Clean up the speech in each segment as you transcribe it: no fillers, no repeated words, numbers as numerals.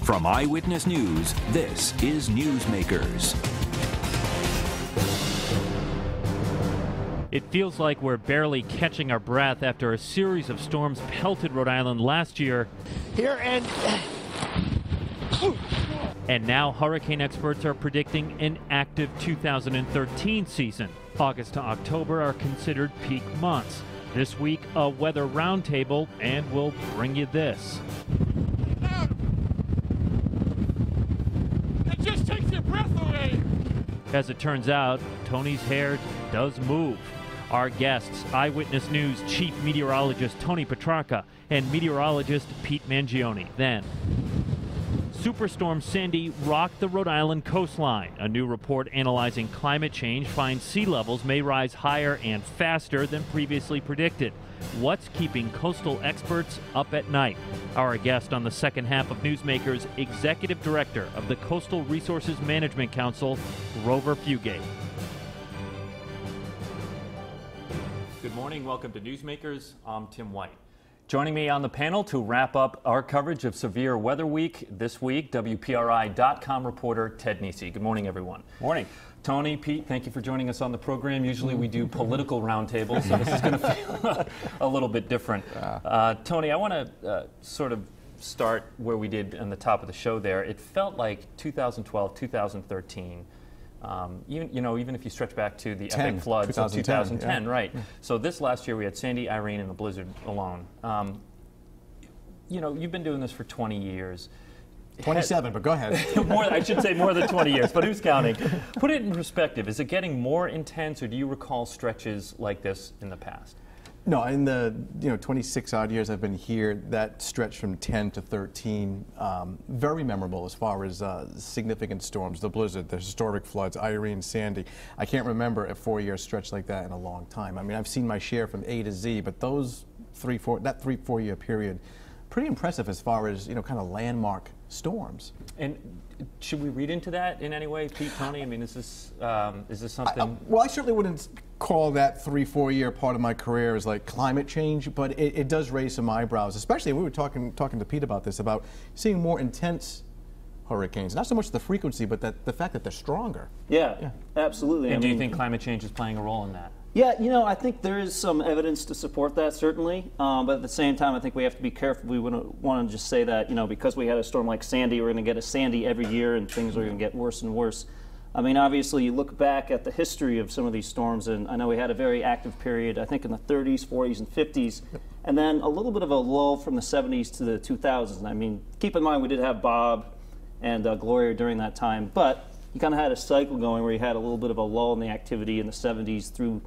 From Eyewitness News, this is Newsmakers. It feels like we're barely catching our breath after a series of storms pelted Rhode Island last year. And now hurricane experts are predicting an active 2013 season. August to October are considered peak months. This week, a weather roundtable, and we'll bring you this. It just takes your breath away. As it turns out, Tony's hair does move. Our guests, Eyewitness News Chief Meteorologist Tony Petrarca and meteorologist Pete Mangione. Then, Superstorm Sandy rocked the Rhode Island coastline. A new report analyzing climate change finds sea levels may rise higher and faster than previously predicted. What's keeping coastal experts up at night? Our guest on the second half of Newsmakers, Executive Director of the Coastal Resources Management Council, Grover Fugate. Good morning. Welcome to Newsmakers. I'm Tim White. Joining me on the panel to wrap up our coverage of Severe Weather Week this week, WPRI.com reporter Ted Nesi. Good morning, everyone. Morning. Tony, Pete, thank you for joining us on the program. Usually we do political roundtables, so this is going to feel a little bit different. Tony, I want to sort of start where we did on the top of the show there. It felt like 2012, 2013, even if you stretch back to the epic floods of 2010, right? So this last year we had Sandy, Irene, and the blizzard alone. You've been doing this for 20 years. 27, but go ahead. I should say more than 20 years, but who's counting? Put it in perspective. Is it getting more intense, or do you recall stretches like this in the past? No, in the 26 odd years I've been here, that stretch from 10 to 13, very memorable as far as significant storms, the blizzard, the historic floods, Irene, Sandy. I can't remember a 4-year stretch like that in a long time. I mean, I've seen my share from A to Z, but those 3-4 year period, pretty impressive as far as kind of landmark storms. And should we read into that in any way, Pete, Tony? I mean, is this something? Well, I certainly wouldn't call that 3-4 year part of my career as like climate change, but it does raise some eyebrows. Especially, we were talking to Pete about this, about seeing more intense hurricanes. Not so much the frequency, but the fact that they're stronger. Yeah. Absolutely. And do you think climate change is playing a role in that? Yeah, I think there is some evidence to support that, certainly. But at the same time, I think we have to be careful. We wouldn't want to just say that, because we had a storm like Sandy, we're going to get a Sandy every year and things are going to get worse and worse. I mean, obviously, you look back at the history of some of these storms, and I know we had a very active period, I think in the 30s, 40s, and 50s, and then a little bit of a lull from the 70s to the 2000s. I mean, keep in mind, we did have Bob and Gloria during that time, but you kind of had a cycle going where you had a little bit of a lull in the activity in the 70s through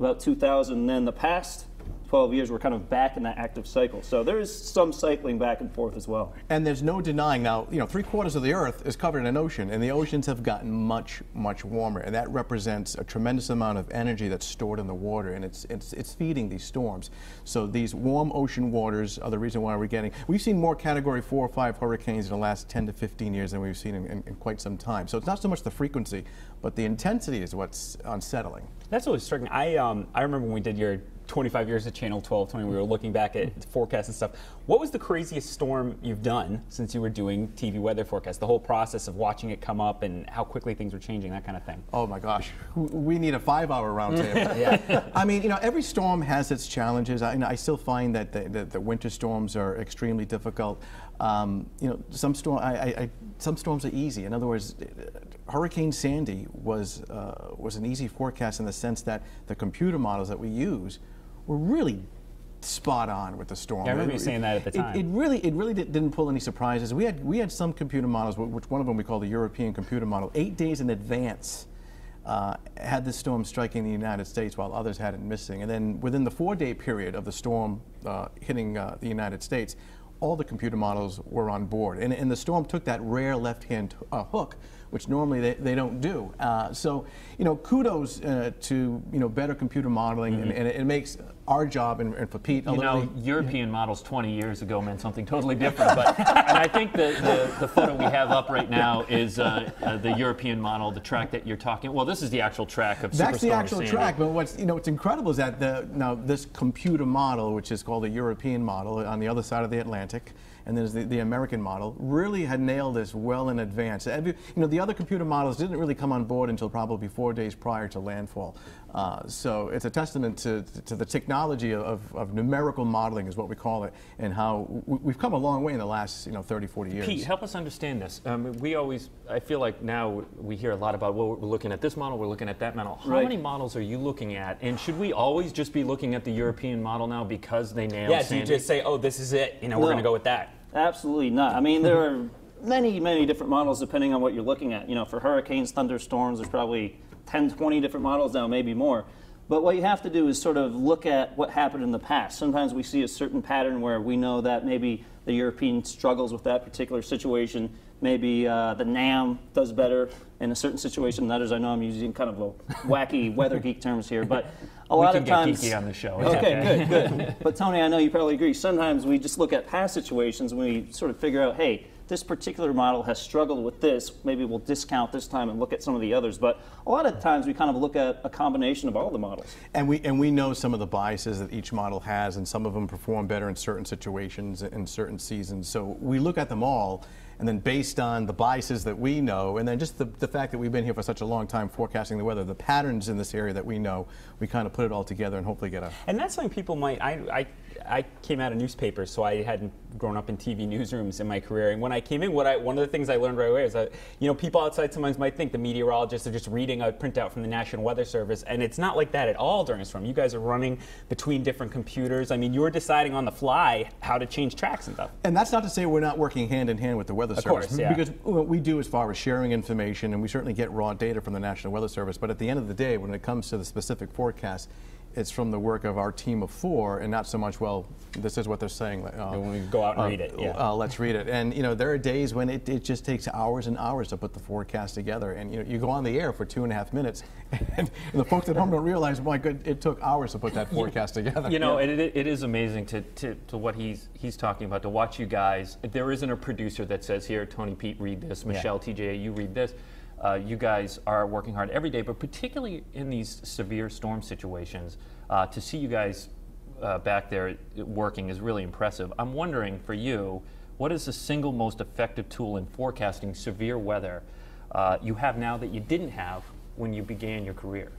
about 2000, and then the past 12 years we're kind of back in that active cycle. So there is some cycling back and forth as well. And there's no denying now, 3/4 of the earth is covered in an ocean, and the oceans have gotten much, much warmer, and that represents a tremendous amount of energy that's stored in the water, and it's feeding these storms. So these warm ocean waters are the reason why we've seen more Category 4 or 5 hurricanes in the last 10 to 15 years than we've seen in quite some time. So it's not so much the frequency, but the intensity is what's unsettling. That's what was striking. I remember when we did your 25 years at Channel 12, Tony, we were looking back at forecasts and stuff. What was the craziest storm you've done since you were doing TV weather forecasts? The whole process of watching it come up and how quickly things were changing, that kind of thing. Oh my gosh, we need a 5-hour roundtable. Yeah. I mean, every storm has its challenges. I still find that the winter storms are extremely difficult. Some storms are easy. In other words, Hurricane Sandy was an easy forecast in the sense that the computer models that we use were really spot on with the storm. Yeah, I remember you saying that at the time. It really didn't pull any surprises. We had some computer models, which one of them we call the European computer model, 8 days in advance had the storm striking the United States while others had it missing. And then within the 4-day period of the storm hitting the United States, all the computer models were on board. And the storm took that rare left-hand hook, which normally they don't do. So, kudos to, better computer modeling, and it makes our job and for Pete. European models 20 years ago meant something totally different. But and I think the photo we have up right now is the European model, the track that you're talking. Well, this is the actual track of Superstorm Sandy. That's the actual track. But what's incredible is that now this computer model, which is called the European model, on the other side of the Atlantic, and there's the American model, really had nailed this well in advance. The other computer models didn't really come on board until probably 4 days prior to landfall. So it's a testament to the technology of numerical modeling, is what we call it, and how we've come a long way in the last 30, 40 years. Pete, help us understand this. I feel like now we hear a lot about, well, we're looking at this model, we're looking at that model. How many models are you looking at? And should we always just be looking at the European model now because they nailed Yeah, Sandy? do you just say, oh, this is it, we're going to go with that? Absolutely not. I mean, there are many, many different models depending on what you're looking at. For hurricanes, thunderstorms, there's probably 10, 20 different models now, maybe more. But what you have to do is sort of look at what happened in the past. Sometimes we see a certain pattern where we know that maybe the European struggles with that particular situation. Maybe the NAM does better in a certain situation than others. I know I'm using kind of a wacky weather geek terms here, but a lot of times... We can get geeky on the show. Okay, good. But Tony, I know you probably agree. Sometimes we just look at past situations and we sort of figure out, hey, this particular model has struggled with this. Maybe we'll discount this time and look at some of the others. But a lot of times we kind of look at a combination of all the models. And we know some of the biases that each model has, and some of them perform better in certain situations in certain seasons. So we look at them all, and then based on the biases that we know, and then just the fact that we've been here for such a long time forecasting the weather, the patterns in this area that we know, we kind of put it all together and hopefully get a... And that's something people might... I came out of newspapers, so I hadn't grown up in TV newsrooms in my career. And when I came in, one of the things I learned right away is that, people outside sometimes might think the meteorologists are just reading a printout from the National Weather Service, and it's not like that at all during a storm. You guys are running between different computers. I mean, you're deciding on the fly how to change tracks and stuff. And that's not to say we're not working hand in hand with the Weather Service. Of course, yeah. Because what we do as far as sharing information, and we certainly get raw data from the National Weather Service, but at the end of the day, when it comes to the specific forecast, it's from the work of our team of 4, and not so much, well, this is what they're saying. When we go out and read it, yeah. Let's read it. And there are days when it just takes hours and hours to put the forecast together. And you go on the air for 2.5 minutes, and the folks at home don't realize, my God, it took hours to put that forecast together. It is amazing to what he's talking about, to watch you guys. There isn't a producer that says, here, Tony, Pete, read this. Michelle, TJ, you read this. You guys are working hard every day, but particularly in these severe storm situations, to see you guys back there working is really impressive. I'm wondering, for you, what is the single most effective tool in forecasting severe weather you have now that you didn't have when you began your career?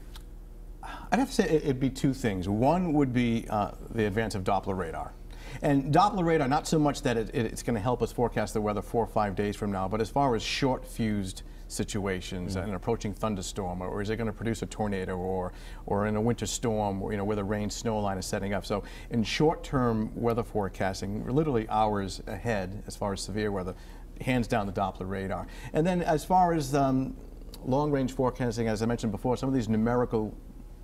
I'd have to say it'd be 2 things. One would be the advance of Doppler radar. And Doppler radar, not so much that it's going to help us forecast the weather 4 or 5 days from now, but as far as short-fused situations, an approaching thunderstorm, or is it going to produce a tornado, or in a winter storm, where the rain snow line is setting up. So in short-term weather forecasting, we're literally hours ahead as far as severe weather, hands down the Doppler radar. And then as far as long-range forecasting, as I mentioned before, some of these numerical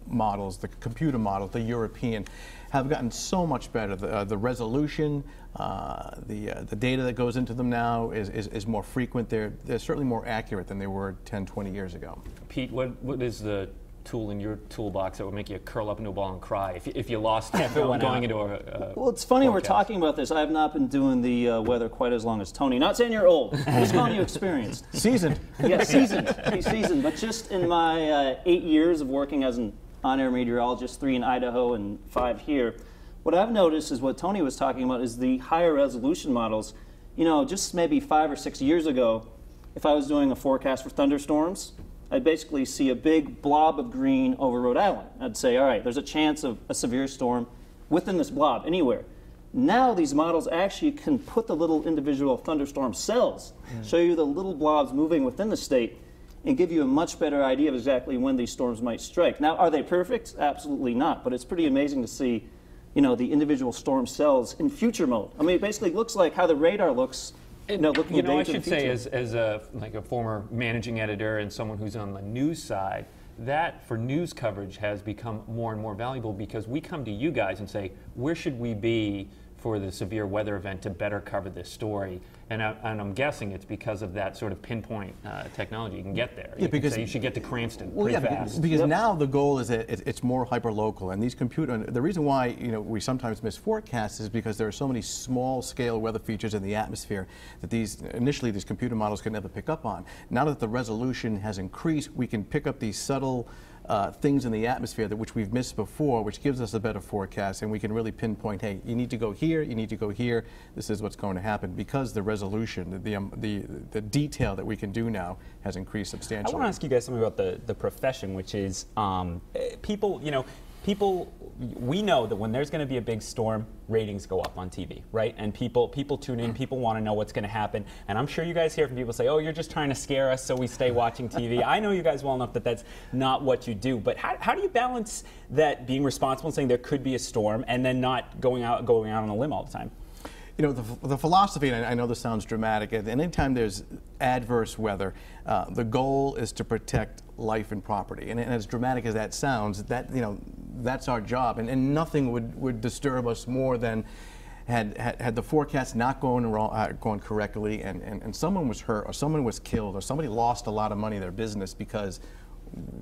models, the computer models, the European, have gotten so much better. The resolution, the data that goes into them now is more frequent. They're certainly more accurate than they were 10, 20 years ago. Pete, what is the tool in your toolbox that would make you curl up into a ball and cry if you lost it going into a Well, it's funny forecast? we're talking about this. I have not been doing the weather quite as long as Tony. Not saying you're old. I'm just calling you experienced. Seasoned. Yeah, seasoned. He's seasoned. But just in my 8 years of working as an on-air meteorologist, 3 in Idaho and 5 here, what I've noticed is what Tony was talking about is the higher resolution models. Just maybe 5 or 6 years ago, if I was doing a forecast for thunderstorms, I'd basically see a big blob of green over Rhode Island. I'd say, all right, there's a chance of a severe storm within this blob, anywhere. Now these models actually can put the little individual thunderstorm cells, show you the little blobs moving within the state, and give you a much better idea of exactly when these storms might strike. Now, are they perfect? Absolutely not, but it's pretty amazing to see the individual storm cells in future mode. I mean, it basically looks like how the radar looks, looking at I days in should the say, future. as a former managing editor and someone who's on the news side, that for news coverage has become more and more valuable, because we come to you guys and say, where should we be for the severe weather event to better cover this story? And I'm guessing it's because of that sort of pinpoint technology. You can get there. Yeah, because you should get to Cranston well, pretty yeah, fast. because now the goal is that it's more hyper-local, and these the reason why we sometimes miss forecasts is because there are so many small-scale weather features in the atmosphere that initially these computer models could never pick up on. Now that the resolution has increased, we can pick up these subtle things in the atmosphere which we've missed before, which gives us a better forecast, and we can really pinpoint, hey, you need to go here, you need to go here, this is what's going to happen, because the resolution, the detail that we can do now has increased substantially. I want to ask you guys something about the profession, which is people, we know that when there's going to be a big storm, ratings go up on TV, right? And people tune in, people want to know what's going to happen. And I'm sure you guys hear from people say, oh, you're just trying to scare us so we stay watching TV. I know you guys well enough that that's not what you do. But how do you balance that being responsible and saying there could be a storm and then not going out on a limb all the time? You know, the philosophy, and I know this sounds dramatic, anytime there's adverse weather, the goal is to protect life and property. And as dramatic as that sounds, that's our job. And nothing would disturb us more than had the forecast not going correctly, and someone was hurt, or someone was killed, or somebody lost a lot of money in their business because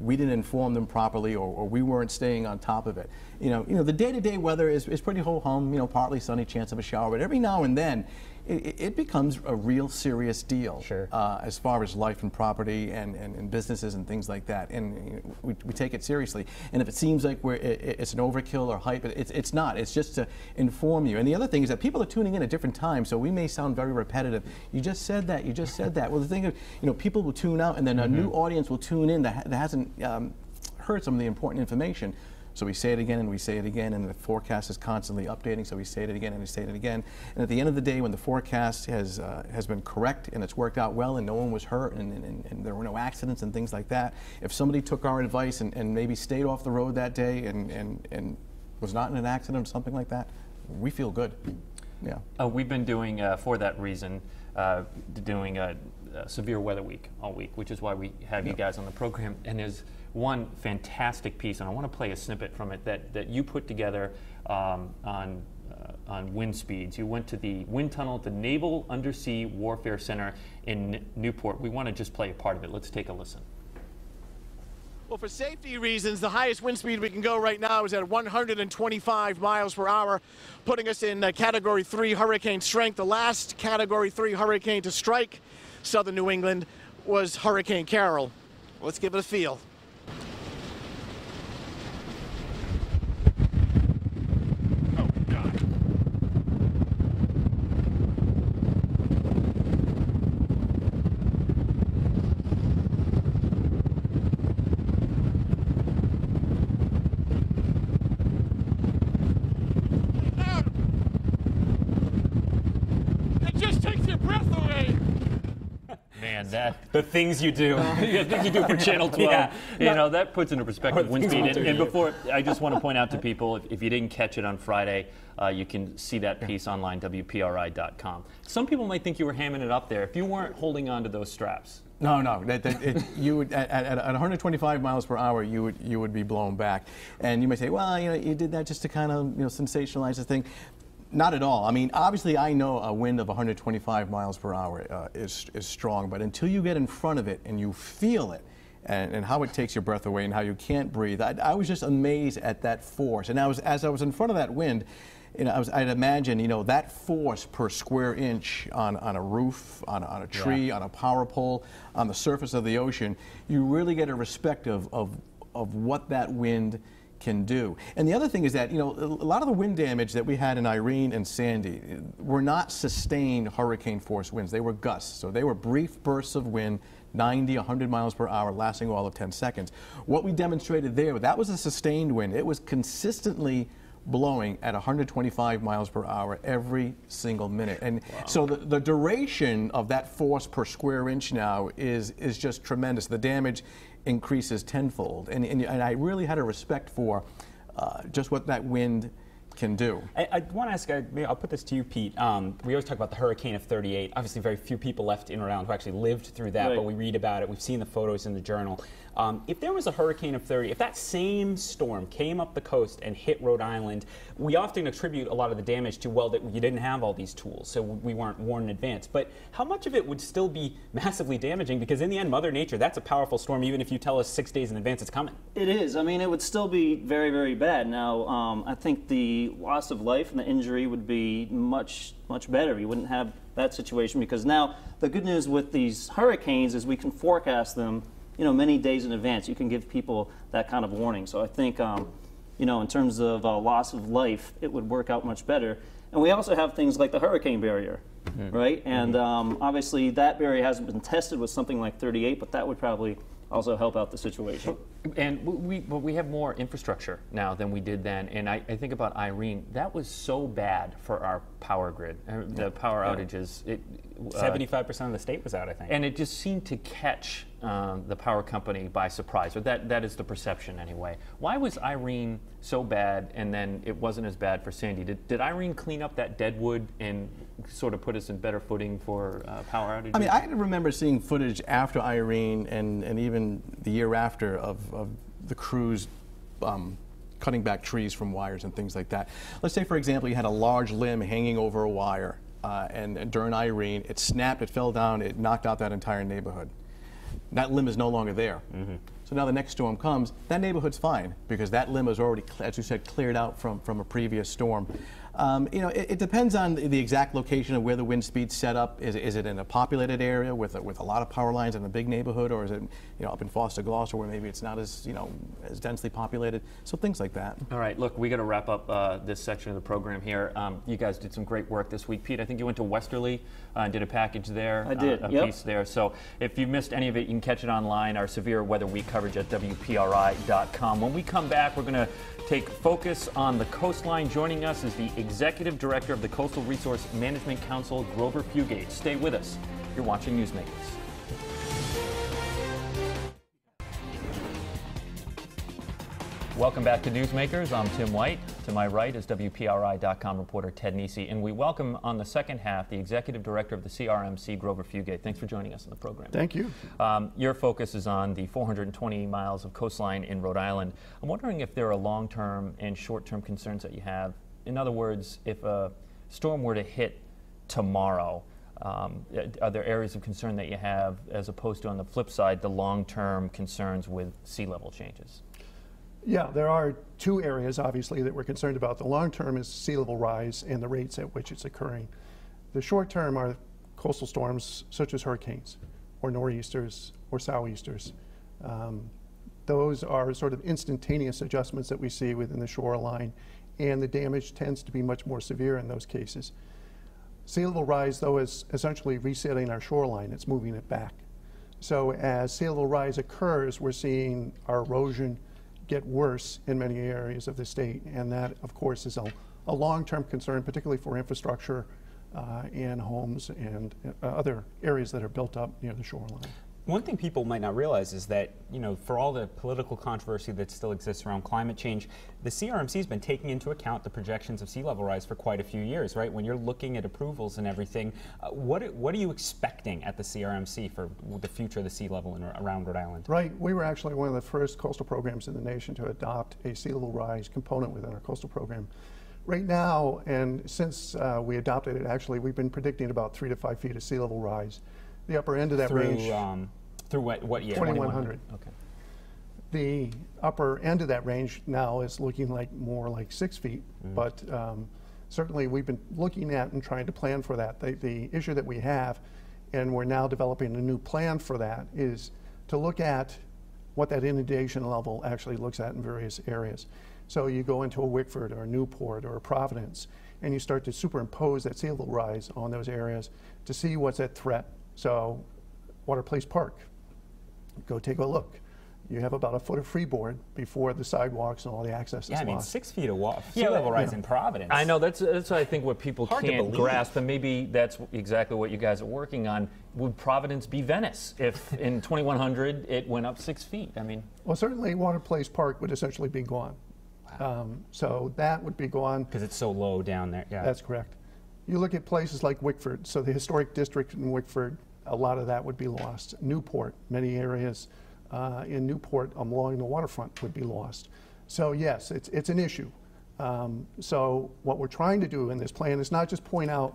we didn't inform them properly, or we weren't staying on top of it. You know, the day-to-day weather is pretty ho-hum. You know, partly sunny, chance of a shower, but every now and then, it becomes a real serious deal. Sure. As far as life and property and businesses and things like that, and we take it seriously. And if it seems like it's an overkill or hype, it's not. It's just to inform you. And the other thing is that people are tuning in at different times, so we may sound very repetitive. You just said that. You just said that. Well, the thing is, people will tune out, and then a new audience will tune in that hasn't heard some of the important information. So we say it again and we say it again, and the forecast is constantly updating, so we say it again and we say it again. And at the end of the day, when the forecast has been correct and it's worked out well and no one was hurt and there were no accidents and things like that, if somebody took our advice and maybe stayed off the road that day and was not in an accident or something like that, we feel good. Yeah. We've been doing, for that reason, doing a severe weather week all week, which is why we have you guys on the program. And there's one fantastic piece, and I want to play a snippet from it that you put together on wind speeds. You went to the wind tunnel at the Naval Undersea Warfare Center in Newport. We want to just play a part of it. Let's take a listen. Well, for safety reasons, the highest wind speed we can go right now is at 125 miles per hour, putting us in Category 3 hurricane strength. The last Category 3 hurricane to strike southern New England was Hurricane Carol. Let's give it a feel. The things you do. The things you do for Channel 12. Yeah. You know, that puts into perspective wind speed. And before, I just want to point out to people, if you didn't catch it on Friday, you can see that piece online, WPRI.com. Some people might think you were hamming it up there if you weren't holding on to those straps. No. You would at 125 miles per hour, you would be blown back, and you may say, well, you did that just to kind of sensationalize the thing. Not at all. I mean, obviously, I know a wind of 125 miles per hour is strong, but until you get in front of it and you feel it, and how it takes your breath away and how you can't breathe, I was just amazed at that force. And as I was in front of that wind, I'd imagine, that force per square inch on a roof, on a tree, on a power pole, on the surface of the ocean, you really get a respect of what that wind can do. And the other thing is that, a lot of the wind damage that we had in Irene and Sandy were not sustained hurricane force winds. They were gusts. So they were brief bursts of wind, 90, 100 miles per hour, lasting all of 10 seconds. What we demonstrated there, that was a sustained wind. It was consistently blowing at 125 miles per hour every single minute. And so the duration of that force per square inch now is just tremendous. The damage increases tenfold. And I really had a respect for just what that wind can do. I want to ask, I'll put this to you, Pete. We always talk about the hurricane of '38. Obviously, very few people left in or around who actually lived through that, but we read about it. We've seen the photos in the journal. If there was a hurricane of '30, if that same storm came up the coast and hit Rhode Island, we often attribute a lot of the damage to, well, that you didn't have all these tools, so we weren't warned in advance. But how much of it would still be massively damaging? Because in the end, Mother Nature, that's a powerful storm, even if you tell us 6 days in advance it's coming. It is. I mean, it would still be very, very bad. Now, I think the loss of life and the injury would be much, much better. You wouldn't have that situation, because now the good news with these hurricanes is we can forecast them many days in advance. You can give people that kind of warning. So I think, in terms of loss of life, it would work out much better. And we also have things like the hurricane barrier, right? And obviously that barrier hasn't been tested with something like 38, but that would probably also help out the situation. And we have more infrastructure now than we did then. And I think about Irene. That was so bad for our power grid, the power outages. 75% of the state was out, I think. And it just seemed to catch the power company by surprise. Or that is the perception anyway. Why was Irene so bad and then it wasn't as bad for Sandy? Did Irene clean up that dead wood and sort of put us in better footing for power outages? I mean, I remember seeing footage after Irene and even the year after of the crews cutting back trees from wires and things like that. Let's say, for example, you had a large limb hanging over a wire, and during Irene, it snapped, it fell down, it knocked out that entire neighborhood. That limb is no longer there. So now the next storm comes, that neighborhood's fine because that limb is already, as you said, cleared out from a previous storm. It depends on the exact location of where the wind speed's set up. Is it in a populated area with a lot of power lines in a big neighborhood, or is it up in Foster Gloucester where maybe it's not as as densely populated? So things like that. All right, look, we got to wrap up this section of the program here. You guys did some great work this week, Pete. I think you went to Westerly and did a package there. I did. A piece there. So if you missed any of it, you can catch it online. Our severe weather week coverage at WPRI.com. When we come back, we're going to take focus on the coastline. Joining us is the Executive Director of the Coastal Resource Management Council, Grover Fugate. Stay with us. You're watching Newsmakers. Welcome back to Newsmakers. I'm Tim White. To my right is WPRI.com reporter Ted Nesi, and we welcome on the second half the Executive Director of the CRMC, Grover Fugate. Thanks for joining us on the program. Thank you. Your focus is on the 420 miles of coastline in Rhode Island. I'm wondering if there are long-term and short-term concerns that you have. In other words, if a storm were to hit tomorrow, are there areas of concern that you have, as opposed to, on the flip side, the long-term concerns with sea level changes? Yeah, there are two areas, obviously, that we're concerned about. The long term is sea level rise and the rates at which it's occurring. The short term are coastal storms such as hurricanes or nor'easters or sou'easters. Those are sort of instantaneous adjustments that we see within the shoreline, and the damage tends to be much more severe in those cases. Sea level rise, though, is essentially resetting our shoreline. It's moving it back. So as sea level rise occurs, we're seeing our erosion get worse in many areas of the state, and that, of course, is a long-term concern, particularly for infrastructure and homes and other areas that are built up near the shoreline. One thing people might not realize is that, for all the political controversy that still exists around climate change, the CRMC has been taking into account the projections of sea level rise for quite a few years, right? When you're looking at approvals and everything, what are you expecting at the CRMC for the future of the sea level around Rhode Island? Right. We were actually one of the first coastal programs in the nation to adopt a sea level rise component within our coastal program. Right now, and since we adopted it, actually, we've been predicting about 3 to 5 feet of sea level rise. The upper end of that range. Through what year? 2100. Okay. The upper end of that range now is looking like more like 6 feet, but certainly we've been looking at and trying to plan for that. The issue that we have, and we're now developing a new plan for that, is to look at what that inundation level actually looks at in various areas. So you go into a Wickford or a Newport or a Providence, and you start to superimpose that sea level rise on those areas to see what's at threat. So Water Place Park, go take a look. You have about a foot of freeboard before the sidewalks and all the access is lost. Yeah, I mean, 6 feet of sea level rise in Providence. I know, that's I think what people Hard can't grasp, and maybe that's exactly what you guys are working on. Would Providence be Venice if in 2100 it went up 6 feet? I mean, well, certainly Water Place Park would essentially be gone. Wow. So that would be gone. Because it's so low down there. Yeah. That's correct. You look at places like Wickford, so the historic district in Wickford, a lot of that would be lost. Newport, many areas in Newport along the waterfront would be lost. So yes, it's an issue. So what we're trying to do in this plan is not just point out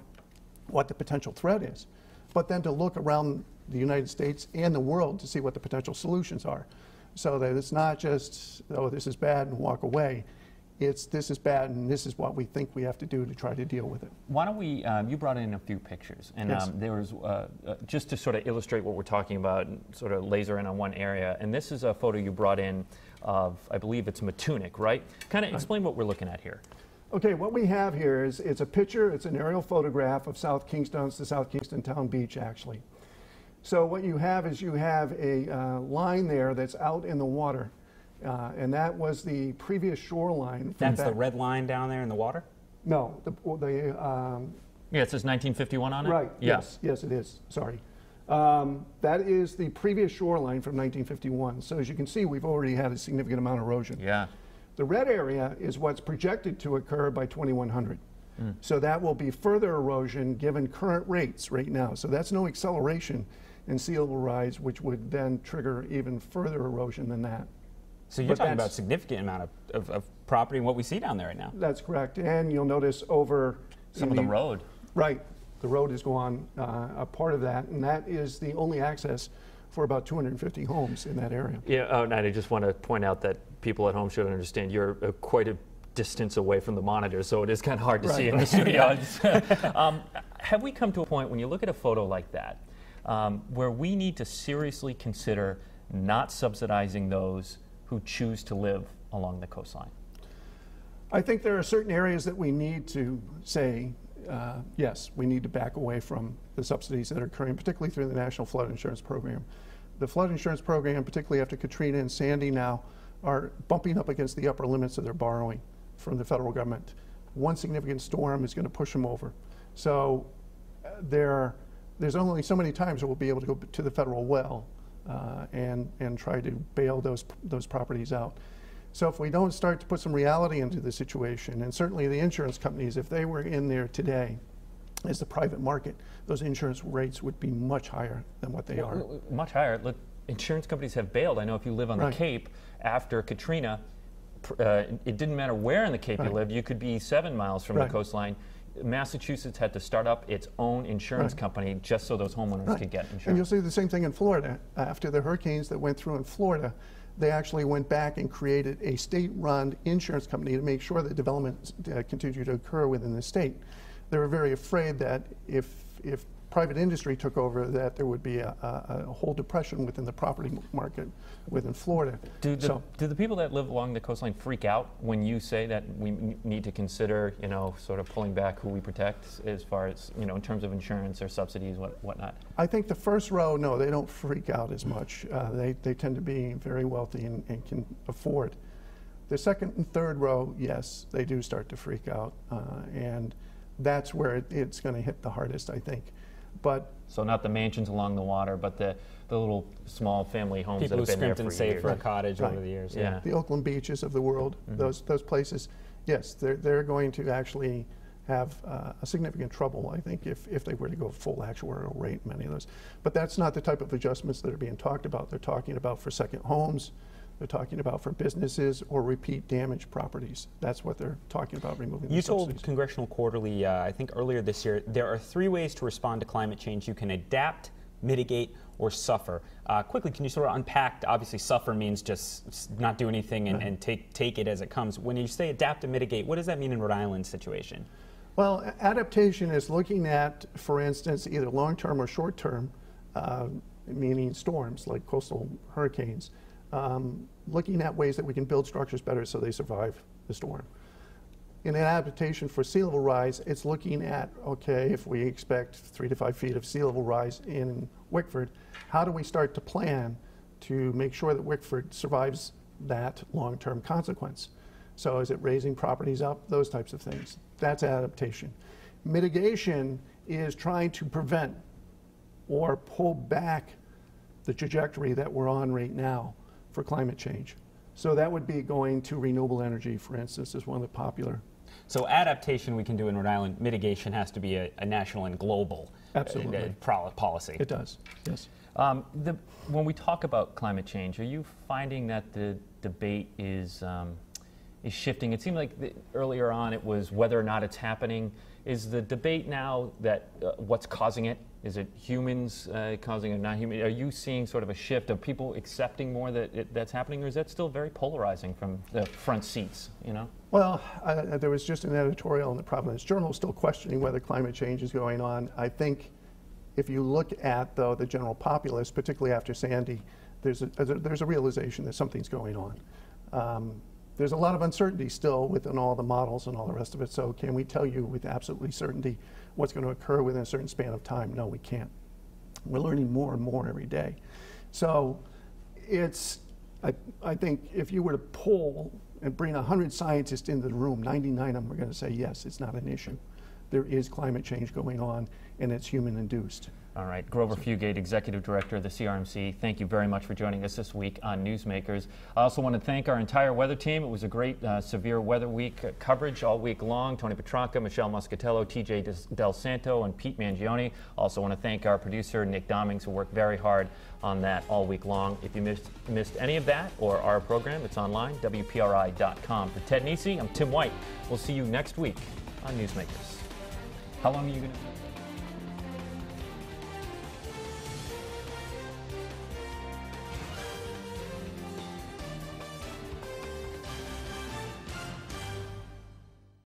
what the potential threat is, but then to look around the United States and the world to see what the potential solutions are. So that it's not just, oh, this is bad and walk away. this is bad, and this is what we think we have to do to try to deal with it. Why don't we, you brought in a few pictures, and Yes. there was, just to sort of illustrate what we're talking about, and sort of laser in on one area, and this is a photo you brought in of, I believe it's Matunic, right? Kind of explain what we're looking at here. Okay, what we have here is it's a picture, it's an aerial photograph of South Kingston. It's the South Kingston Town Beach, actually. So what you have is you have a line there that's out in the water, and that was the previous shoreline. That's the red line down there in the water? No, Yeah, it says 1951 on it? right, Yeah. yes, it is, sorry. That is the previous shoreline from 1951. So as you can see, we've already had a significant amount of erosion. Yeah. The red area is what's projected to occur by 2100. So that will be further erosion given current rates right now. So that's no acceleration in sea level rise, which would then trigger even further erosion than that. So you're But talking that's- about a significant amount of property and what we see down there right now. That's correct. And you'll notice over Some in of the road. Right. The road is gone, a part of that, and that is the only access for about 250 homes in that area. Yeah, oh, and I just want to point out that people at home should understand you're quite a distance away from the monitor, so it is kind of hard to see in the studio. Have we come to a point when you look at a photo like that where we need to seriously consider not subsidizing those who choose to live along the coastline? I think there are certain areas that we need to say, yes, we need to back away from the subsidies that are occurring, particularly through the National Flood Insurance Program. The flood insurance program, particularly after Katrina and Sandy now, are bumping up against the upper limits of their borrowing from the federal government. One significant storm is going to push them over. So there's only so many times that we'll be able to go to the federal well and try to bail those properties out. So if we don't start to put some reality into the situation, and certainly the insurance companies, if they were in there today as the private market, those insurance rates would be much higher than what they are. Much higher. Look, insurance companies have bailed. I know if you live on the Right. Cape after Katrina, it didn't matter where in the Cape you lived. You could be 7 miles from the Right. coastline. Massachusetts had to start up its own insurance Right. company just so those homeowners Right. could get And you'll insurance. see the same thing in Florida. After the hurricanes that went through in Florida, they actually went back and created a state-run insurance company to make sure that development continued to occur within the state. They were very afraid that if private industry took over, that there would be a whole depression within the property market within Florida. Do the people that live along the coastline freak out when you say that we need to consider, sort of pulling back who we protect as far as, in terms of insurance or subsidies, whatnot? I think the first row, no, they don't freak out as much. They tend to be very wealthy and can afford. The second and third row, yes, they do start to freak out, and that's where it's going to hit the hardest, I think. But So not the mansions along the water, but the little small family homes People who that have been there scrimped and for saved years. for a cottage Right. over the years. Yeah. the Oakland beaches of the world, those places, yes, they're going to actually have a significant trouble, I think, if they were to go full actuarial rate, many of those. But that's not the type of adjustments that are being talked about. They're talking about for second homes, they're talking about for businesses or repeat damage properties. That's what they're talking about, removing the You subsidies. told Congressional Quarterly, I think earlier this year, there are 3 ways to respond to climate change. You can adapt, mitigate, or suffer. Quickly, can you sort of unpack? Obviously, suffer means just not do anything and take it as it comes. When you say adapt and mitigate, what does that mean in Rhode Island's situation? Well, adaptation is looking at, for instance, either long-term or short-term, meaning storms like coastal hurricanes, looking at ways that we can build structures better so they survive the storm. In an adaptation for sea level rise, it's looking at, okay, if we expect 3 to 5 feet of sea level rise in Wickford, how do we start to plan to make sure that Wickford survives that long-term consequence? So is it raising properties up, those types of things? That's adaptation. Mitigation is trying to prevent or pull back the trajectory that we're on right now for climate change. So that would be going to renewable energy, for instance, is one of the popular. So adaptation we can do in Rhode Island. Mitigation has to be a national and global Absolutely. Policy. It does, yes. When we talk about climate change, are you finding that the debate is shifting? It seemed like earlier on it was whether or not it's happening. Is the debate now that what's causing it Is it humans causing it, not human? Are you seeing sort of a shift of people accepting more that that's happening, or is that still very polarizing from the front seats, you know? Well, there was just an editorial in the Providence Journal still questioning whether climate change is going on. I think if you look at, though, the general populace, particularly after Sandy, there's a realization that something's going on. There's a lot of uncertainty still within all the models and all the rest of it, so can we tell you with absolutely certainty what's going to occur within a certain span of time? No, we can't. We're learning more and more every day. So it's, I think if you were to poll and bring 100 scientists into the room, 99 of them are going to say, yes, it's not an issue. There is climate change going on, and it's human-induced. All right, Grover Fugate, Executive Director of the CRMC, thank you very much for joining us this week on Newsmakers. I also want to thank our entire weather team. It was a great severe weather week coverage all week long. Tony Petrarca, Michelle Muscatello, TJ Del Santo, and Pete Mangione. Also want to thank our producer, Nick Dommings, who worked very hard on that all week long. If you missed any of that or our program, it's online, WPRI.com. For Ted Nisi, I'm Tim White. We'll see you next week on Newsmakers. How long are you going to